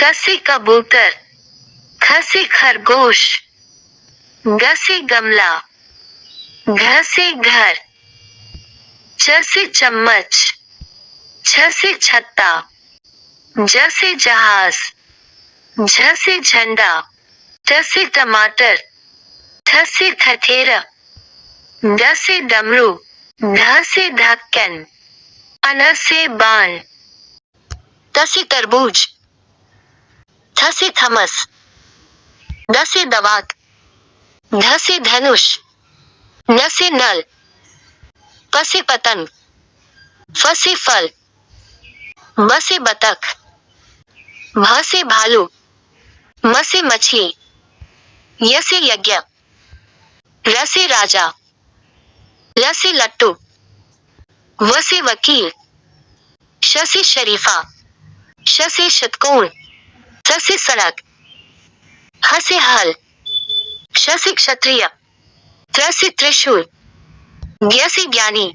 क से कबूतर, ख से खरगोश, ग से गमला, घ से घर, च से चम्मच, छ से छत्ता, ज से जहाज, झ से झंडा, ट से टमाटर, ठ से ठठेरा, ड से डमरू, ढ से ढक्कन, अन से बाण, त से तरबूज, थ से थमस, द से दवात, ध से धनुष, न से नल, प से पतंग, फ से फल, ब से बतख, भ से भालू, म से मछली, य से यज्ञ, र से राजा, ल से लट्टू, व से वकील, श से शरीफा, श से षटकोण, स से सड़क, ह से हल, क्ष से क्षत्रिय, त्र से त्रिशूल, ज्ञ से ज्ञानी।